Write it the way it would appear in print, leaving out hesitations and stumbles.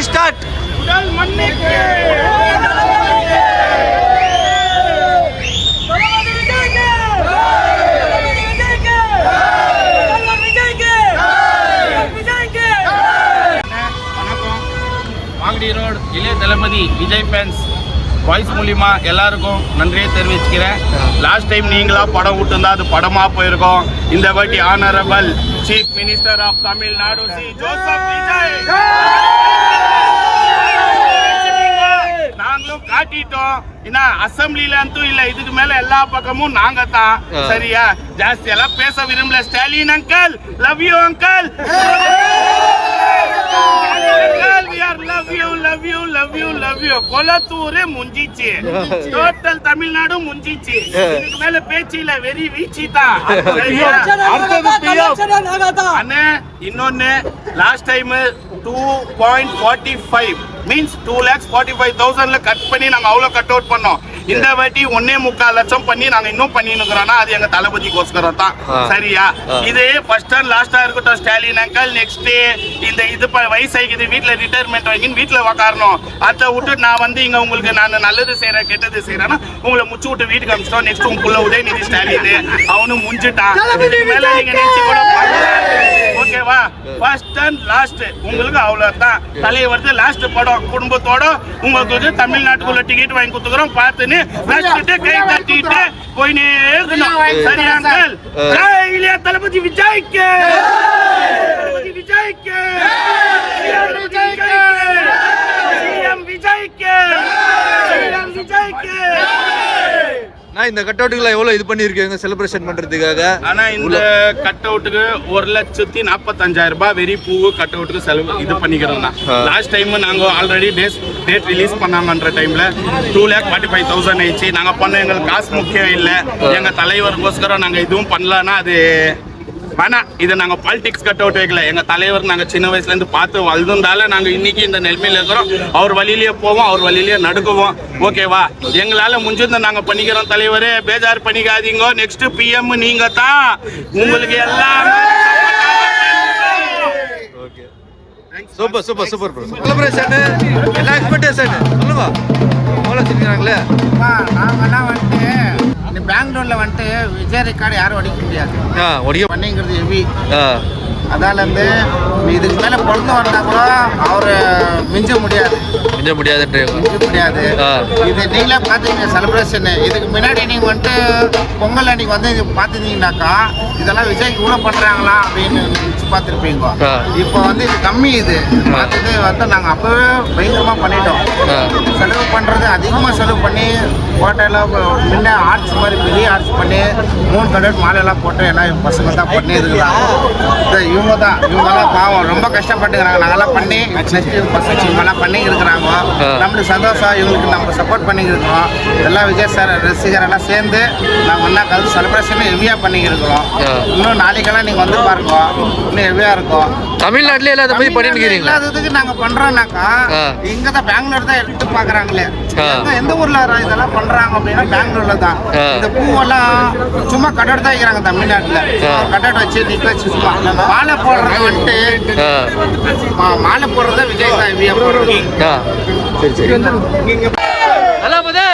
Start. மாங்கடி road இளைய தளபதி Vijay fans voice மூலிமா எல்லாருக்கும் நன்றியை தெரிவிச்சுக்கிறேன். லாஸ்ட் டைம் நீங்களா படம் விட்டுருந்தா அது படமா போயிருக்கோம். இந்த வாட்டி honourable chief minister of Tamil Nadu C Joseph Vijay நாங்களும் காட்டிட்டோம். ஏன்னா அசம்பிளில இல்ல, இதுக்கு மேல எல்லா பக்கமும் நாங்க தான். சரியா, ஜாஸ்தி எல்லாம் பேச விரும்பல. Stalin uncle, love you uncle. Kolathur முஞ்சிச்சு, டோட்டல் தமிழ்நாடு முஞ்சிச்சு. இதுக்கு மேல பேச்சு இல்ல, வெறி வீச்சு தான். அண்ணே இன்னொன்னு, லாஸ்ட் டைம் 2.45 மீன்ஸ் 2,45,000 கட் பண்ணி நாங்க அவ்வளவு கட் அவுட் பண்ணோம். இந்த வாட்டி 1.25 லட்சம் பண்ணி நாங்க இன்னும் பண்ணின்னு இருக்கிறோம்னா அது எங்க தளபதிக்கோஸ்கரம் தான். சரியா, இது ஃபர்ஸ்ட் அண்ட் லாஸ்டா இருக்கட்டும். ஸ்டாலின் அங்கிள் நெக்ஸ்ட் இந்த இது வயசாகிது, வீட்டுல ரிட்டையர்மெண்ட் வாங்கி வீட்டுல உக்காரணும். அதை விட்டு நான் இங்க உங்களுக்கு நான் நல்லது செய்யறேன் கெட்டது செய்யறேன்னா உங்களை முச்சு விட்டு வீட்டுக்கு அனுப்பிச்சிட்டோம். நெக்ஸ்ட் உங்களுக்குள்ள உதயநிதி ஸ்டாலின் அவனும் முடிஞ்சுட்டான். மேல நீங்க நினைச்சு கூட ஓகேவா? ஃபர்ஸ்ட் அண்ட் லாஸ்ட் உங்களுக்கு அவ்வளவுதான். தலைவர் லாஸ்ட் படம் குடும்பத்தோட உங்களுக்கு தமிழ்நாட்டுக்குள்ள டிக்கெட் வாங்கி கொடுத்துக்கிறோம். பார்த்துன்னு ரசிச்சுட்டு கை தட்டிட்டு போயினே இருக்கணும். சரியா அங்கிள்? ஜெய் இளைய தளபதி விஜய்க்கு, தளபதி விஜய்க்கு, சிஎம் விஜய்க்கு, சிஎம் விஜய்க்கு. நான் இந்த கட் அவுட்டுக்குள்ள எவ்வளவு இது பண்ணிருக்கீங்க செலிப்ரேஷன் பண்றதுக்காக? ஆனா இந்த கட் அவுட்டுக்கு 1,45,000 ரூபாய் வெறி பூ கட் அவுட்டுக்கு செலவு இது பண்ணிக்கிறோம். லாஸ்ட் டைம் நாங்க ஆல்ரெடி டேட் ரிலீஸ் பண்ணாங்கன்ற டைம்ல 2,45,000 ஆயிடுச்சு. நாங்க பண்ண எங்களுக்கு காசு முக்கியம் இல்லை, எங்க தலைவருக்கோஸ்கரம் நாங்க இதுவும் பண்ணலன்னா அது ஆனா இதை நாங்க பாலிடிக்ஸ் கட் அவுட் வைக்கல. எங்க தலைவர் நாங்க சின்ன வயசுல இருந்து பார்த்து வளர்ந்ததால நாங்க இன்னைக்கு இந்த நிலைமையில இருக்கிறோம். அவர் வழியிலேயே போவோம், அவர் வழியிலேயே நடுக்குவோம். ஓகேவா? எங்களால முடிஞ்சதை நாங்க பண்ணிக்கிறோம். தலைவரே பேஜார் பண்ணிக்காதீங்க. நெக்ஸ்ட் பிஎம் நீங்க தான். உங்களுக்கு எல்லாம் super super super bro. Celebration எல்லா எக்ஸ்பெக்டேஷன் சொல்லுங்க. எவ்வளோ செஞ்சுக்கிறாங்களே? நாங்கெல்லாம் இந்த பெங்களூர்ல விஜய் ரெக்கார்டு யாரும் ஒடிக்க முடியாது. பண்ணிங்கிறது ஹெவி. அதால இதுக்கு மேல பொழுது வந்தா கூட அவரு மிஞ்ச முடியாது. இது நீங்களே பாத்தீங்க செலிப்ரேஷன். இதுக்கு முன்னாடி நீங்க பொங்கல் அன்னைக்கு இது பாத்துட்டீங்கன்னாக்கா இதெல்லாம் விஜய்க்கு கூட பண்றாங்களா அப்படின்னு பார்த்துருப்பீங்க. இப்போ இது கம்மி. இது பார்த்துட்டு நாங்க அப்பவே பயங்கரமா பண்ணிட்டோம். செலவு பண்றது அதிகமா செலவு பண்ணி கோட்டையில முன்ன ஆர்ட்ஸ் மாதிரி பெரிய ஆர்ட்ஸ் பண்ணி 3 கடவுட் மாலையெல்லாம் போட்டு எல்லாம் பசங்க தான் பண்ணி இருக்கிறாங்க. இவங்கெல்லாம் பாவம் ரொம்ப கஷ்டப்பட்டுக்கிறாங்க. நாங்கெல்லாம் பண்ணி பசங்க இவங்கெல்லாம் பண்ணி இருக்கிறாங்க. நம்மளுக்கு சந்தோஷம். இவங்களுக்கு நம்ம சப்போர்ட் பண்ணிக்கிறோம். எல்லாம் விஜய் சார் ரசிகர் எல்லாம் சேர்ந்து நாங்கள் ஒன்றா கலந்து செலிப்ரேஷன் ஹெவியாக பண்ணிக்கிறோம். இன்னும் நாளைக்கெல்லாம் நீங்கள் பாருங்க, இன்னும் ஹெவியாக இருக்கும். தமிழ்நாட்டிலே இல்லாத மாதிரி பண்ணிக்கிறீங்களா? இல்லாததுக்கு நாங்கள் பண்ணுறோம்னாக்கா இங்கே தான் பெங்களூர் தான் எடுத்து பார்க்குறாங்களே. எந்த ஊரில் இதெல்லாம் பண்ணுறாங்க அப்படின்னா பெங்களூர்ல தான். இந்த பூவெல்லாம் சும்மா கடவுட் தான் வைக்கிறாங்க தமிழ்நாட்டில். கடவுட் வச்சு நிற்க வச்சு சும்மா மாலை போடுறது மாலை போடுறத விஜய் தான் ஹெவியாக போடுறது. தளபதி